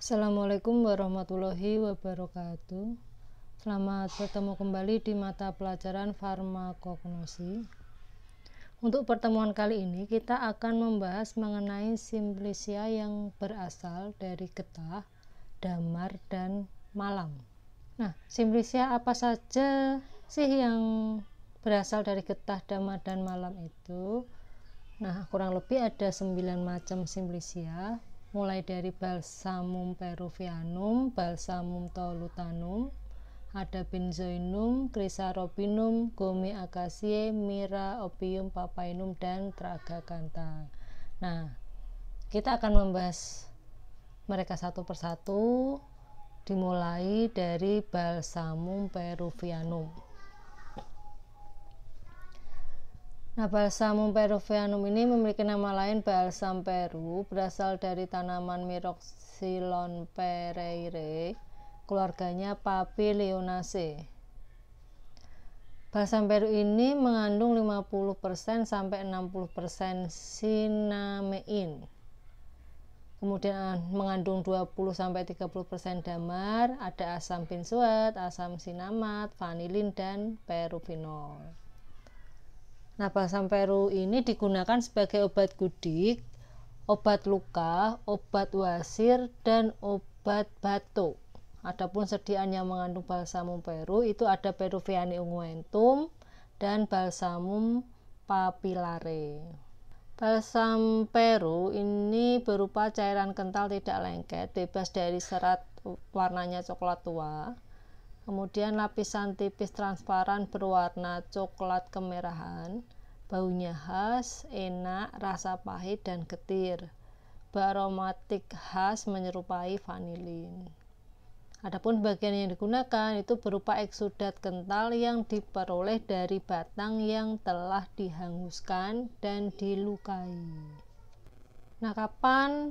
Assalamualaikum warahmatullahi wabarakatuh. Selamat bertemu kembali di mata pelajaran farmakognosi. Untuk pertemuan kali ini kita akan membahas mengenai simplicia yang berasal dari getah, damar, dan malam. Nah, simplicia apa saja sih yang berasal dari getah, damar, dan malam itu? Nah, kurang lebih ada 9 macam simplicia, mulai dari Balsamum peruvianum, Balsamum tolutanum, ada Benzoinum, Chrysarobinum, Gome acaciae, Myrrha, Opium papainum, dan Tragacanth. Nah, kita akan membahas mereka satu persatu, dimulai dari Balsamum peruvianum. Nah, Balsamum peruvianum ini memiliki nama lain balsam peru, berasal dari tanaman Myroxylon pereire, keluarganya Papilionaceae. Balsam peru ini mengandung 50% sampai 60% sinamein. Kemudian mengandung 20 sampai 30% damar, ada asam benzoat, asam sinamat, vanilin, dan peruvinol. Nah, balsam peru ini digunakan sebagai obat gudik, obat luka, obat wasir, dan obat batuk. Adapun sediaan yang mengandung balsamum peru itu ada Peruviane unguentum dan Balsamum papillare. Balsam peru ini berupa cairan kental tidak lengket, bebas dari serat, warnanya coklat tua. Kemudian lapisan tipis transparan berwarna coklat kemerahan, baunya khas, enak, rasa pahit dan getir. Bau aromatik khas menyerupai vanilin. Adapun bagian yang digunakan itu berupa eksudat kental yang diperoleh dari batang yang telah dihanguskan dan dilukai. Nah, kapan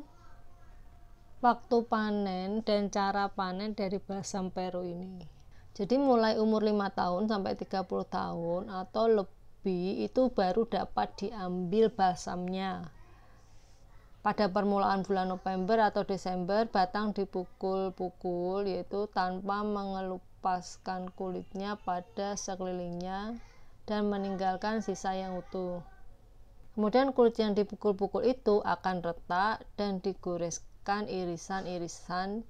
waktu panen dan cara panen dari balsam peru ini? Jadi mulai umur 5 tahun sampai 30 tahun atau lebih itu baru dapat diambil balsamnya. Pada permulaan bulan November atau Desember, batang dipukul-pukul, yaitu tanpa mengelupaskan kulitnya pada sekelilingnya dan meninggalkan sisa yang utuh. Kemudian kulit yang dipukul-pukul itu akan retak dan digoreskan irisan-irisan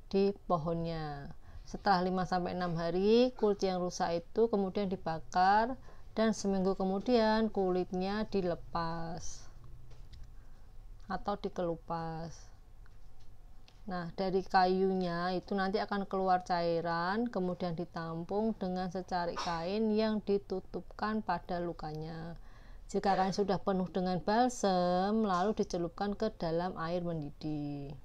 di pohonnya. Setelah 5-6 hari, kulit yang rusak itu kemudian dibakar dan seminggu kemudian kulitnya dilepas atau dikelupas. Nah, dari kayunya itu nanti akan keluar cairan, kemudian ditampung dengan secarik kain yang ditutupkan pada lukanya. Jika kain sudah penuh dengan balsam, lalu dicelupkan ke dalam air mendidih.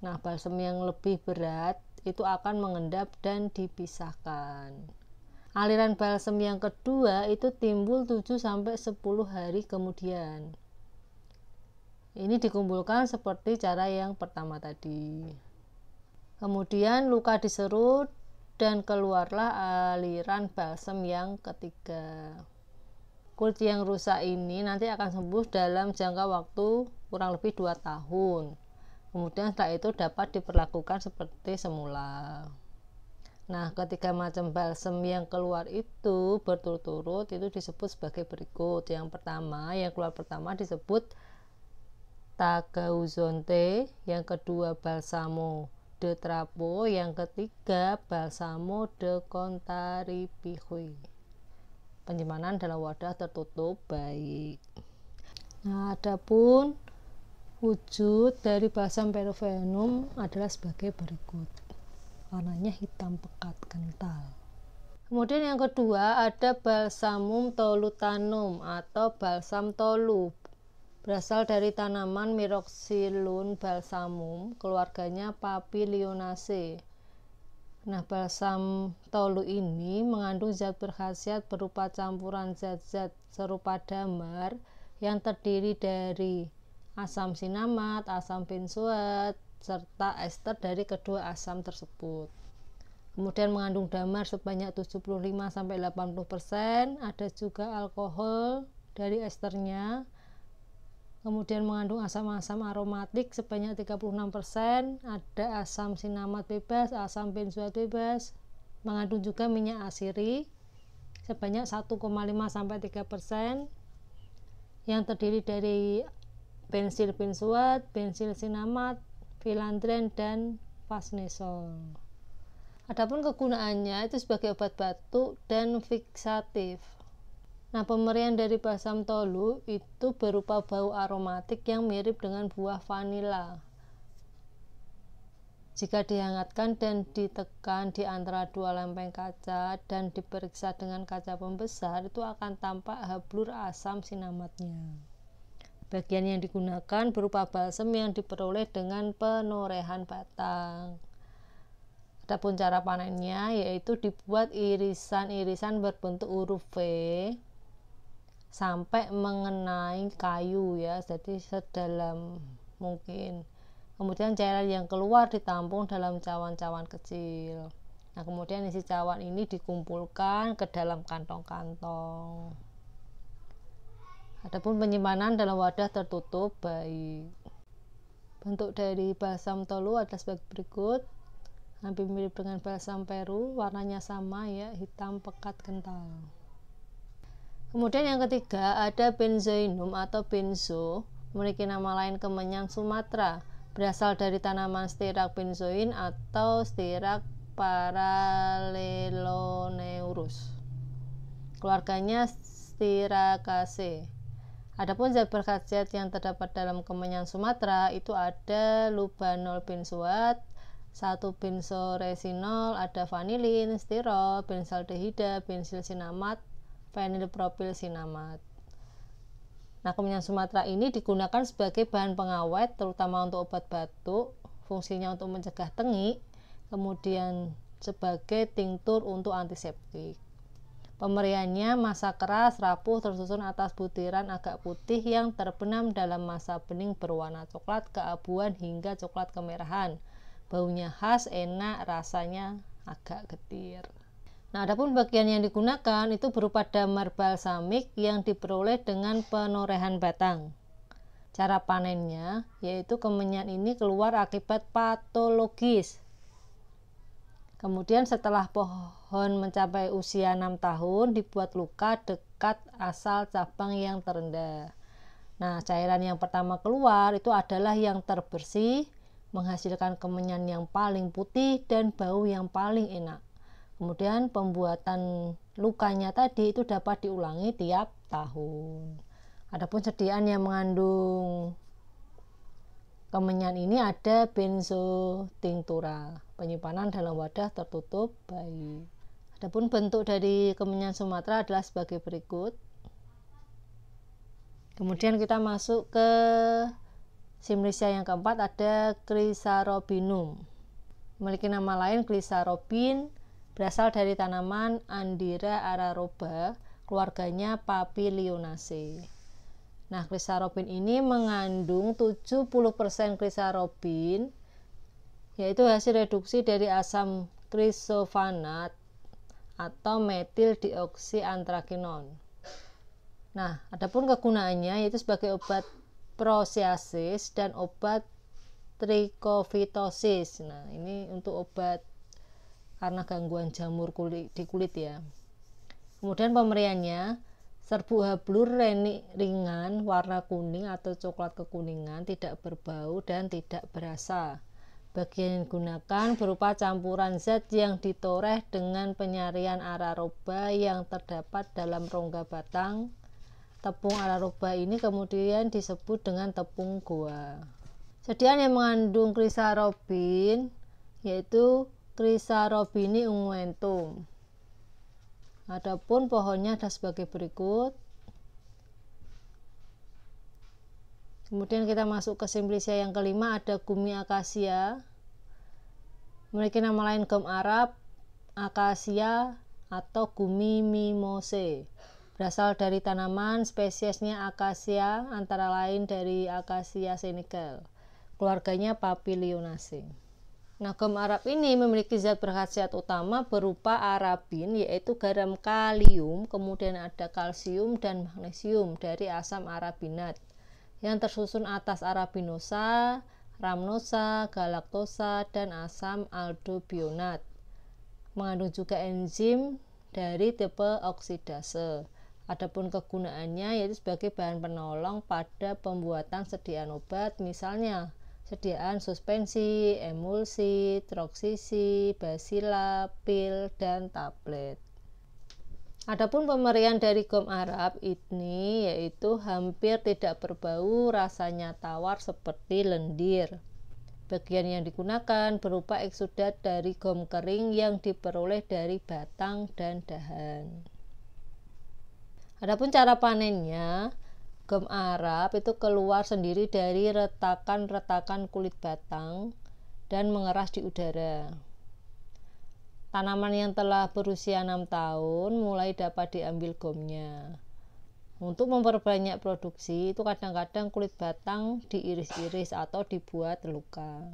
Nah, balsam yang lebih berat itu akan mengendap dan dipisahkan. Aliran balsam yang kedua itu timbul 7-10 hari kemudian. Ini dikumpulkan seperti cara yang pertama tadi. Kemudian luka diserut dan keluarlah aliran balsam yang ketiga. Kulit yang rusak ini nanti akan sembuh dalam jangka waktu kurang lebih 2 tahun. Kemudian setelah itu dapat diperlakukan seperti semula. Nah, ketiga macam balsam yang keluar itu berturut-turut itu disebut sebagai berikut. Yang pertama, yang keluar pertama disebut Tagauzonte, yang kedua Balsamo de Trapo, yang ketiga Balsamo de Contaripijui. Penyimpanan dalam wadah tertutup baik. Nah, adapun wujud dari balsam peruvianum adalah sebagai berikut. Warnanya hitam pekat kental. Kemudian yang kedua ada Balsamum tolutanum atau balsam tolu. Berasal dari tanaman Myroxylon balsamum, keluarganya Papilionaceae. Nah, balsam tolu ini mengandung zat berkhasiat berupa campuran zat-zat serupa damar yang terdiri dari asam sinamat, asam benzoat, serta ester dari kedua asam tersebut. Kemudian mengandung damar sebanyak 75-80%, ada juga alkohol dari esternya, Kemudian mengandung asam-asam aromatik sebanyak 36%, ada asam sinamat bebas, asam benzoat bebas, mengandung juga minyak asiri sebanyak 1,5-3% yang terdiri dari bensil benzoat, bensil sinamat, filandren, dan fasnesol. Adapun kegunaannya itu sebagai obat batuk dan fiksatif. Nah, pemberian dari balsam tolu itu berupa bau aromatik yang mirip dengan buah vanila. Jika dihangatkan dan ditekan di antara dua lempeng kaca dan diperiksa dengan kaca pembesar, itu akan tampak hablur asam sinamatnya. Bagian yang digunakan berupa balsam yang diperoleh dengan penorehan batang. Adapun cara panennya yaitu dibuat irisan-irisan berbentuk huruf V sampai mengenai kayu ya, jadi sedalam mungkin. Kemudian cairan yang keluar ditampung dalam cawan-cawan kecil. Nah, kemudian isi cawan ini dikumpulkan ke dalam kantong-kantong. Adapun penyimpanan dalam wadah tertutup baik. Bentuk dari balsam tolu adalah sebagai berikut. Hampir mirip dengan balsam Peru, warnanya sama ya, hitam pekat kental. Kemudian yang ketiga ada benzoinum atau benzo, memiliki nama lain kemenyan Sumatera, berasal dari tanaman Styrax benzoin atau Styrax paralleloneurus. Keluarganya Styracaceae. Adapun zat berkhasiat yang terdapat dalam kemenyan Sumatera itu ada lubanol benzoat, 1-benzoresinol, ada vanilin, stirol, benzaldehida, bensil sinamat, fenilpropil sinamat. Nah, kemenyan Sumatera ini digunakan sebagai bahan pengawet terutama untuk obat batuk, fungsinya untuk mencegah tengik, kemudian sebagai tinktur untuk antiseptik. Pemberiannya massa keras, rapuh, tersusun atas butiran agak putih yang terbenam dalam massa bening berwarna coklat keabuan hingga coklat kemerahan. Baunya khas, enak, rasanya agak getir. Nah, adapun bagian yang digunakan itu berupa damar balsamik yang diperoleh dengan penorehan batang. Cara panennya yaitu kemenyan ini keluar akibat patologis. Kemudian setelah pohon mencapai usia 6 tahun dibuat luka dekat asal cabang yang terendah. Nah, cairan yang pertama keluar itu adalah yang terbersih, menghasilkan kemenyan yang paling putih dan bau yang paling enak. Kemudian pembuatan lukanya tadi itu dapat diulangi tiap tahun. Adapun sediaan yang mengandung kemenyan ini ada benzotinctura. Penyimpanan dalam wadah tertutup baik. Adapun bentuk dari kemenyan Sumatera adalah sebagai berikut. Kemudian kita masuk ke Simlicia yang keempat, ada Chrysarobinum. Memiliki nama lain Chrysarobin, berasal dari tanaman Andira araroba, keluarganya Papilionaceae. Nah, Chrysarobin ini mengandung 70% chrysarobin, yaitu hasil reduksi dari asam chrysophanat atau metil dioksiantrakinon. Nah, adapun kegunaannya yaitu sebagai obat psoriasis dan obat trichofitosis. Nah, ini untuk obat karena gangguan jamur di kulit ya. Kemudian pemberiannya serbuk hablur ringan warna kuning atau coklat kekuningan, tidak berbau dan tidak berasa. Bagian yang digunakan berupa campuran zat yang ditoreh dengan penyarian araroba yang terdapat dalam rongga batang. Tepung araroba ini kemudian disebut dengan tepung goa. Sediaan yang mengandung chrysarobin yaitu Chrysarobini unguentum. Adapun pohonnya ada sebagai berikut. Kemudian kita masuk ke Simplicia yang kelima, ada Gumi akasia. Memiliki nama lain gum Arab, akasia atau Gumi mimose. Berasal dari tanaman spesiesnya akasia, antara lain dari Acacia senegal. Keluarganya Papilionaceae. Nah, gum Arab ini memiliki zat berkhasiat utama berupa arabin, yaitu garam kalium, kemudian ada kalsium dan magnesium dari asam arabinat. yang tersusun atas arabinosa, rhamnosa, galaktosa, dan asam aldobionat. Mengandung juga enzim dari tipe oksidase. Adapun kegunaannya yaitu sebagai bahan penolong pada pembuatan sediaan obat, misalnya sediaan suspensi, emulsi, troksisi, basila, pil, dan tablet. Adapun pemberian dari gom Arab ini yaitu hampir tidak berbau, rasanya tawar seperti lendir. Bagian yang digunakan berupa eksudat dari gom kering yang diperoleh dari batang dan dahan. Adapun cara panennya, gom Arab itu keluar sendiri dari retakan-retakan kulit batang dan mengeras di udara. Tanaman yang telah berusia 6 tahun mulai dapat diambil gomnya. Untuk memperbanyak produksi itu kadang-kadang kulit batang diiris-iris atau dibuat luka.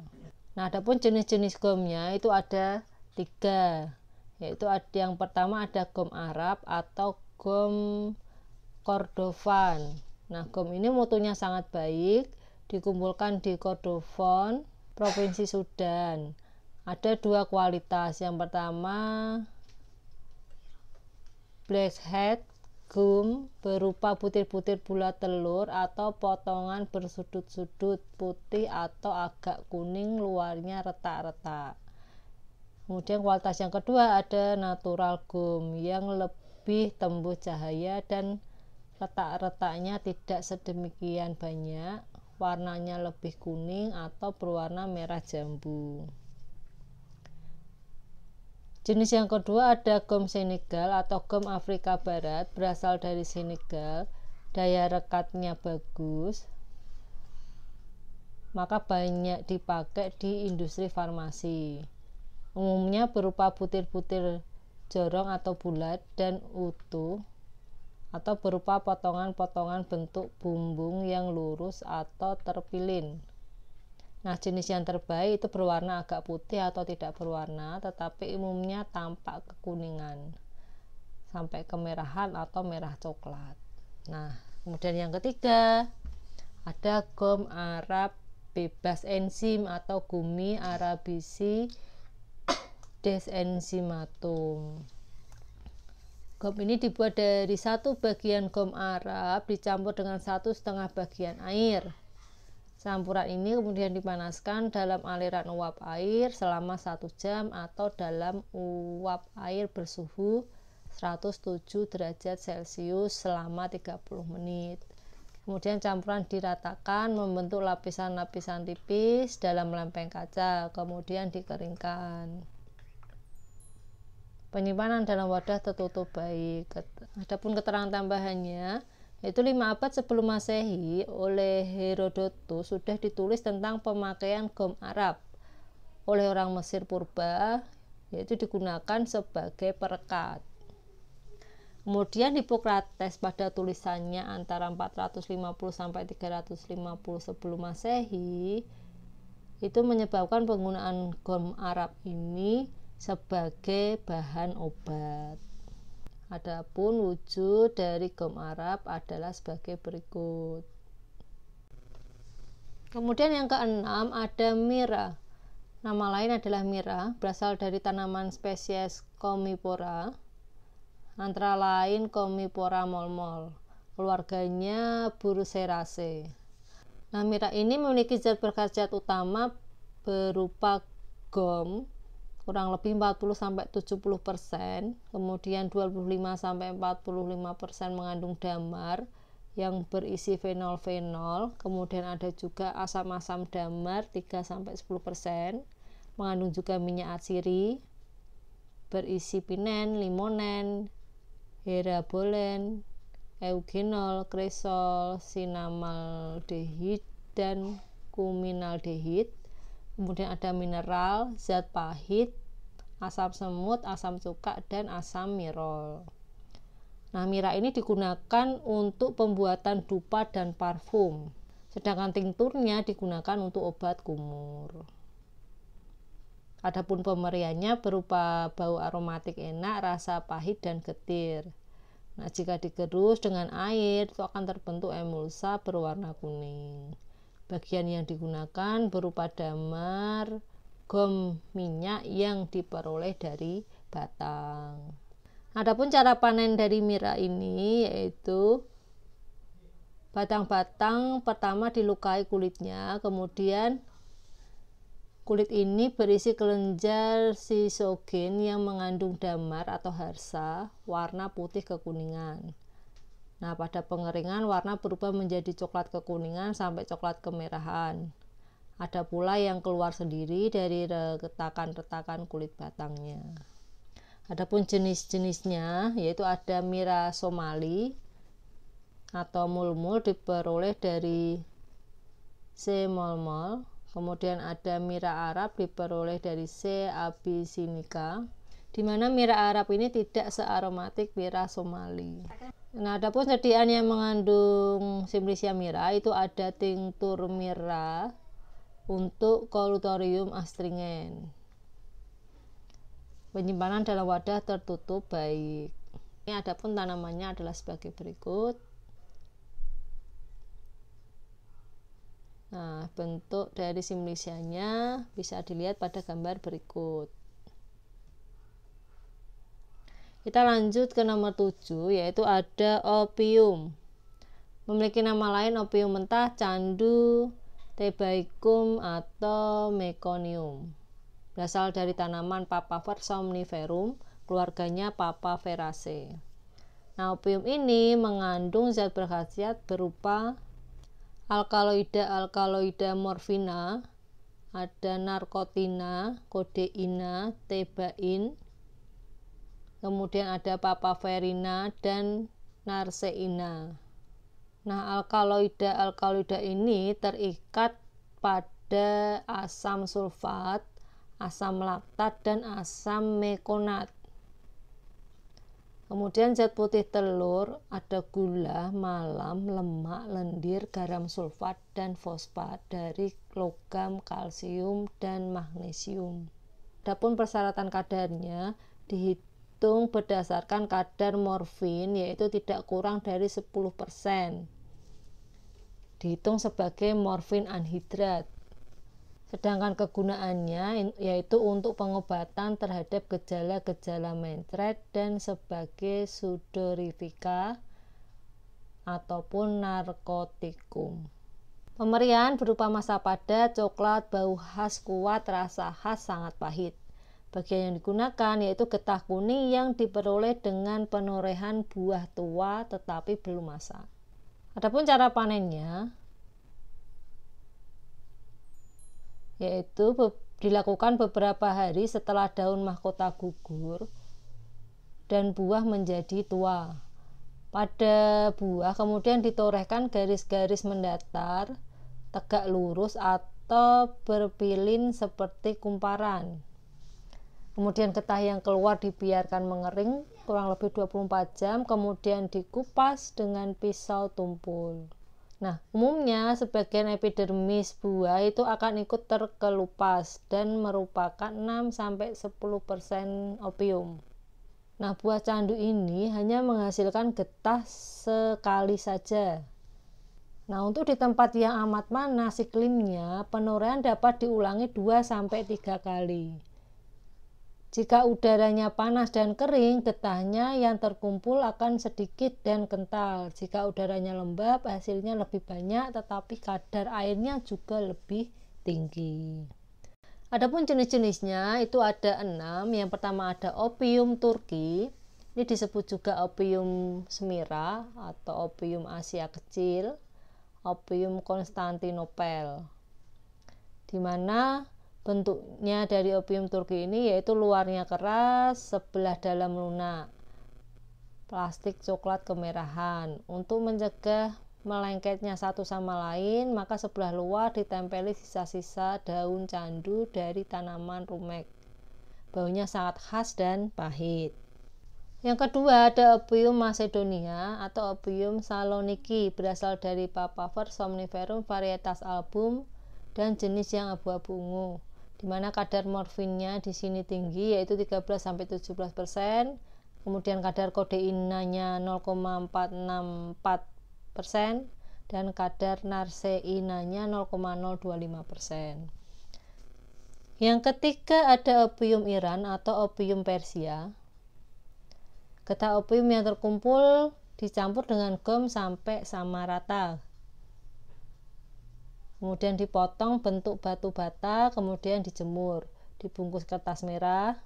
Nah, adapun jenis-jenis gomnya itu ada 3, yaitu yang pertama ada gom Arab atau gom Kordovan. Nah, gom ini mutunya sangat baik, dikumpulkan di Kordofan, Provinsi Sudan. Ada 2 kualitas. Yang pertama blackhead gum berupa butir-butir bulat telur atau potongan bersudut-sudut putih atau agak kuning, luarnya retak-retak. Kemudian kualitas yang kedua ada natural gum yang lebih tembus cahaya dan retak-retaknya tidak sedemikian banyak, warnanya lebih kuning atau berwarna merah jambu. Jenis yang kedua ada gom Senegal atau gom Afrika Barat, berasal dari Senegal, daya rekatnya bagus, maka banyak dipakai di industri farmasi. Umumnya berupa butir-butir jorong atau bulat dan utuh, atau berupa potongan-potongan bentuk bumbung yang lurus atau terpilin. Nah, jenis yang terbaik itu berwarna agak putih atau tidak berwarna, tetapi umumnya tampak kekuningan sampai kemerahan atau merah coklat. Nah, kemudian yang ketiga ada gom Arab bebas enzim atau Gummi arabisi desenzymatum. Gom ini dibuat dari 1 bagian gom Arab dicampur dengan 1,5 bagian air. Campuran ini kemudian dipanaskan dalam aliran uap air selama 1 jam atau dalam uap air bersuhu 107 derajat Celcius selama 30 menit. Kemudian campuran diratakan membentuk lapisan-lapisan tipis dalam lempeng kaca, kemudian dikeringkan. Penyimpanan dalam wadah tertutup baik. Adapun keterangan tambahannya, yaitu 5 abad sebelum Masehi oleh Herodotus sudah ditulis tentang pemakaian gom Arab oleh orang Mesir purba, yaitu digunakan sebagai perekat. Kemudian Hippocrates pada tulisannya antara 450 sampai 350 sebelum Masehi itu menyebabkan penggunaan gom Arab ini sebagai bahan obat. Adapun wujud dari gom Arab adalah sebagai berikut. Kemudian yang keenam ada mira. Nama lain adalah mira, berasal dari tanaman spesies Commiphora, antara lain Commiphora molmol, keluarganya Burseraceae. Nah, mira ini memiliki zat berkhasiat utama berupa gom kurang lebih 40-70%, kemudian 25-45% mengandung damar yang berisi fenol-fenol, kemudian ada juga asam-asam damar 3-10%, mengandung juga minyak atsiri berisi pinen, limonen, herabolen, eugenol, kresol, sinamaldehid, dan kuminaldehid. Kemudian ada mineral, zat pahit, asam semut, asam cuka, dan asam mirol. Nah, mira ini digunakan untuk pembuatan dupa dan parfum, sedangkan tinkturnya digunakan untuk obat kumur. Adapun pemberiannya berupa bau aromatik enak, rasa pahit dan getir. Nah, jika digerus dengan air itu akan terbentuk emulsa berwarna kuning. Bagian yang digunakan berupa damar gom minyak yang diperoleh dari batang. Adapun cara panen dari nira ini yaitu batang-batang pertama dilukai kulitnya, kemudian kulit ini berisi kelenjar sisogen yang mengandung damar atau harsa warna putih kekuningan. Nah, pada pengeringan warna berubah menjadi coklat kekuningan sampai coklat kemerahan. Ada pula yang keluar sendiri dari retakan-retakan kulit batangnya. Adapun jenis-jenisnya yaitu ada nira somali atau mulmul diperoleh dari C. molmol. Kemudian ada nira Arab diperoleh dari C. abyssinica, di mana nira Arab ini tidak searomatik nira somali. Nah, adapun sediaan yang mengandung Simplicia mira itu ada tinctur mira untuk Colutorium astringent. Penyimpanan dalam wadah tertutup baik. Ini adapun tanamannya adalah sebagai berikut. Nah, bentuk dari simplicianya bisa dilihat pada gambar berikut. Kita lanjut ke nomor 7, yaitu ada opium. Memiliki nama lain opium mentah, candu, thebaicum atau meconium. Berasal dari tanaman Papaver somniferum, keluarganya Papaveraceae. Nah, opium ini mengandung zat berkhasiat berupa alkaloida morfina, ada narkotina, kodeina, thebain, kemudian ada papaverina dan narseina. Nah, alkaloida ini terikat pada asam sulfat, asam laktat, dan asam mekonat. Kemudian zat putih telur, ada gula, malam, lemak, lendir, garam sulfat, dan fosfat dari logam, kalsium, dan magnesium. Adapun persyaratan kadarnya dihitung berdasarkan kadar morfin, yaitu tidak kurang dari 10%. Dihitung sebagai morfin anhidrat. Sedangkan kegunaannya yaitu untuk pengobatan terhadap gejala-gejala mencret dan sebagai sudorifika ataupun narkotikum. Pemberian berupa masa padat, coklat, bau khas kuat, rasa khas sangat pahit. Bagian yang digunakan yaitu getah kuning yang diperoleh dengan penorehan buah tua tetapi belum masak. Adapun cara panennya yaitu dilakukan beberapa hari setelah daun mahkota gugur dan buah menjadi tua. Pada buah kemudian ditorehkan garis-garis mendatar, tegak lurus atau berpilin seperti kumparan. Kemudian getah yang keluar dibiarkan mengering kurang lebih 24 jam, kemudian dikupas dengan pisau tumpul. Nah, umumnya sebagian epidermis buah itu akan ikut terkelupas dan merupakan 6-10% opium. Nah, buah candu ini hanya menghasilkan getah sekali saja. Nah, untuk di tempat yang amat panas iklimnya, penurean dapat diulangi 2-3 kali. Jika udaranya panas dan kering, getahnya yang terkumpul akan sedikit dan kental. Jika udaranya lembab, hasilnya lebih banyak, tetapi kadar airnya juga lebih tinggi. Adapun jenis-jenisnya itu ada 6. Yang pertama ada opium Turki. Ini disebut juga opium Smyrna atau opium Asia Kecil, opium Konstantinopel. Di mana bentuknya dari opium Turki ini yaitu luarnya keras, sebelah dalam lunak, plastik coklat kemerahan. Untuk mencegah melengketnya satu sama lain, maka sebelah luar ditempeli sisa-sisa daun candu dari tanaman rumek. Baunya sangat khas dan pahit. Yang kedua ada opium Macedonia atau opium Saloniki, berasal dari Papaver somniferum varietas album dan jenis yang abu-abu ungu, di mana kadar morfinnya di sini tinggi yaitu 13-17%, kemudian kadar kodeinanya 0,464% dan kadar narseinanya 0,025%. Yang ketiga ada opium Iran atau opium Persia. Getah opium yang terkumpul dicampur dengan gom sampai sama rata. Kemudian dipotong bentuk batu bata, kemudian dijemur, dibungkus kertas merah,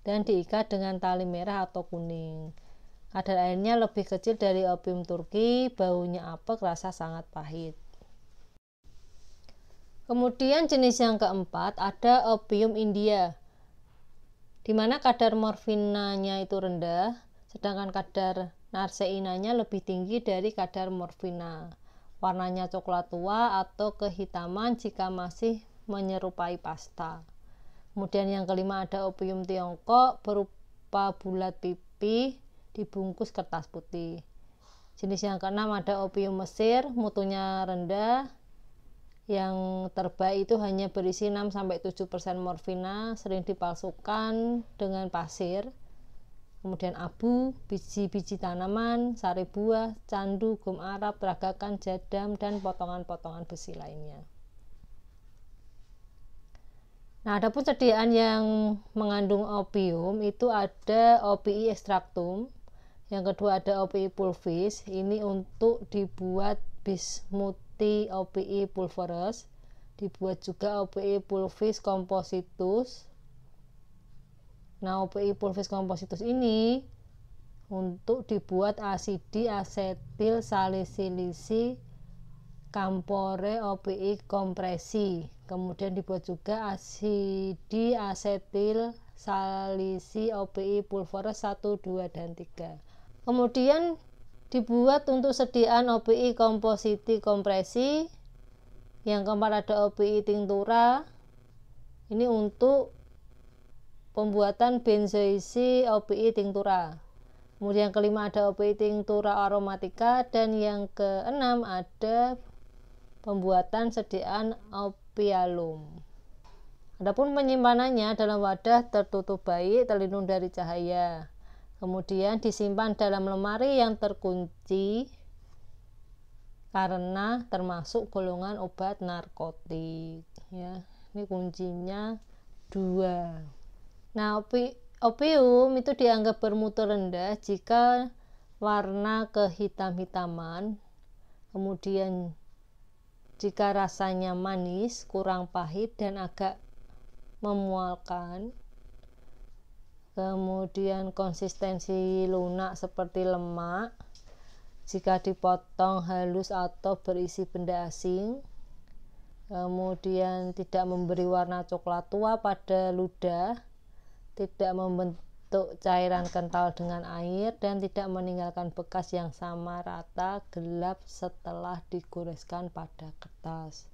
dan diikat dengan tali merah atau kuning. Kadar airnya lebih kecil dari opium Turki, baunya apek, rasa sangat pahit. Kemudian jenis yang keempat ada opium India, di mana kadar morfinanya itu rendah, sedangkan kadar narseinanya lebih tinggi dari kadar morfina. Warnanya coklat tua atau kehitaman jika masih menyerupai pasta. Kemudian yang kelima ada opium Tiongkok berupa bulat pipih dibungkus kertas putih. Jenis yang keenam ada opium Mesir, mutunya rendah. Yang terbaik itu hanya berisi 6-7% morfina, sering dipalsukan dengan pasir, kemudian abu, biji-biji tanaman, sari buah, candu, gum Arab, peragakan, jadam, dan potongan-potongan besi lainnya. Nah, adapun sediaan yang mengandung opium itu ada OPI extractum, yang kedua ada OPI pulvis, ini untuk dibuat bismut OPI pulveris, dibuat juga OPI pulvis compositus. Nah, OPI pulvis compositus ini untuk dibuat asidi asetil salisilisi campore OPI kompresi. Kemudian dibuat juga asidi asetil salisi OPI pulveris 1, 2, dan 3. Kemudian dibuat untuk sediaan OPI kompositi kompresi. Yang keempat ada OPI tinctura, ini untuk pembuatan benzoisi OPI tinctura. Kemudian yang kelima ada OPI tinctura aromatika, dan yang keenam ada pembuatan sediaan opialum. Adapun penyimpanannya dalam wadah tertutup baik, terlindung dari cahaya. Kemudian disimpan dalam lemari yang terkunci karena termasuk golongan obat narkotik. Ya, ini kuncinya 2. Nah, opium itu dianggap bermutu rendah jika warna kehitam-hitaman, kemudian jika rasanya manis, kurang pahit, dan agak memualkan. Kemudian konsistensi lunak seperti lemak jika dipotong halus atau berisi benda asing. Kemudian tidak memberi warna coklat tua pada ludah, tidak membentuk cairan kental dengan air, dan tidak meninggalkan bekas yang sama rata gelap setelah digoreskan pada kertas.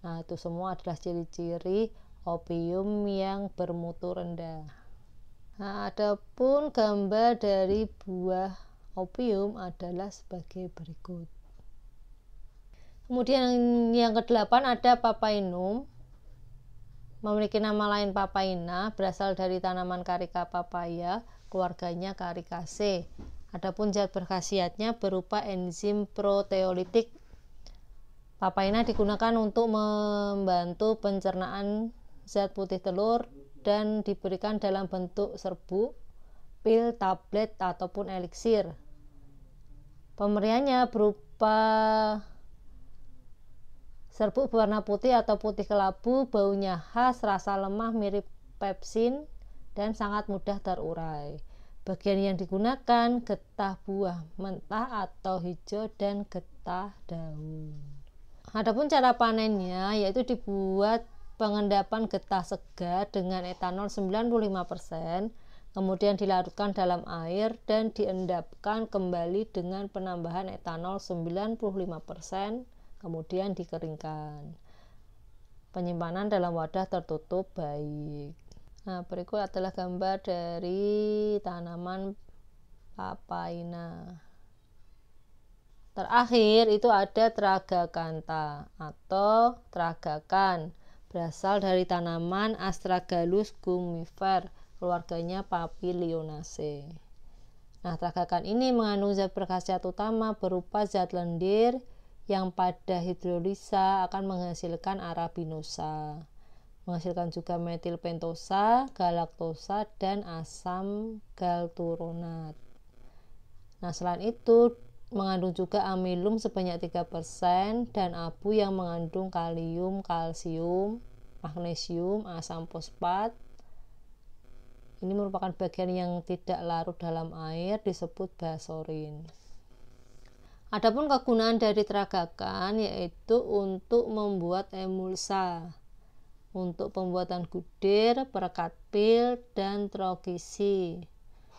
Nah, itu semua adalah ciri-ciri opium yang bermutu rendah. Nah, adapun gambar dari buah opium adalah sebagai berikut. Kemudian yang ke-8 ada papainum, memiliki nama lain papaina, berasal dari tanaman Carica papaya, keluarganya Caricaceae. Adapun zat berkhasiatnya berupa enzim proteolitik. Papaina digunakan untuk membantu pencernaan zat putih telur dan diberikan dalam bentuk serbuk, pil, tablet, ataupun eliksir. Pemberiannya berupa serbuk berwarna putih atau putih kelabu, baunya khas, rasa lemah mirip pepsin, dan sangat mudah terurai. Bagian yang digunakan getah buah mentah atau hijau dan getah daun. Adapun cara panennya yaitu dibuat pengendapan getah segar dengan etanol 95%, kemudian dilarutkan dalam air dan diendapkan kembali dengan penambahan etanol 95%, kemudian dikeringkan. Penyimpanan dalam wadah tertutup baik. Nah, berikut adalah gambar dari tanaman papaina. Terakhir itu ada tragacantha atau tragakan, berasal dari tanaman Astragalus gummifer, keluarganya Papilionaceae. Nah, tragakan ini mengandung zat berkhasiat utama berupa zat lendir yang pada hidrolisa akan menghasilkan arabinosa, menghasilkan juga metil pentosa, galaktosa, dan asam galturonat. Nah, selain itu mengandung juga amilum sebanyak 3% dan abu yang mengandung kalium, kalsium, magnesium, asam fosfat. Ini merupakan bagian yang tidak larut dalam air, disebut basorin. Adapun kegunaan dari tragakan yaitu untuk membuat emulsa, untuk pembuatan gudir, perekat pil, dan trogisi.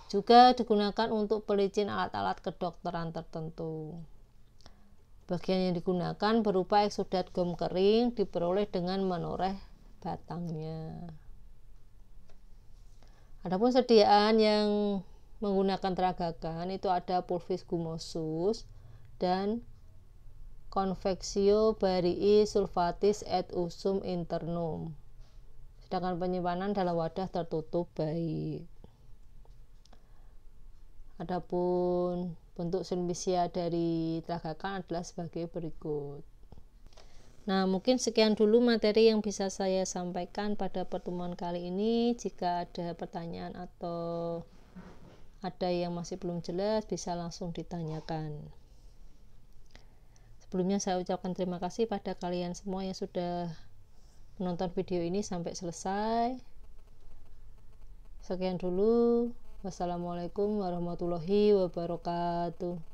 Juga digunakan untuk pelicin alat-alat kedokteran tertentu. Bagian yang digunakan berupa eksudat gom kering, diperoleh dengan menoreh batangnya. Adapun sediaan yang menggunakan tragakan itu ada pulvis gumosus dan convexio barii sulfatis et usum internum. Sedangkan penyimpanan dalam wadah tertutup baik. Adapun bentuk sinfisia dari tragakan adalah sebagai berikut. Nah, mungkin sekian dulu materi yang bisa saya sampaikan pada pertemuan kali ini. Jika ada pertanyaan atau ada yang masih belum jelas, bisa langsung ditanyakan. Sebelumnya saya ucapkan terima kasih pada kalian semua yang sudah menonton video ini sampai selesai. Sekian dulu. Wassalamualaikum warahmatullahi wabarakatuh.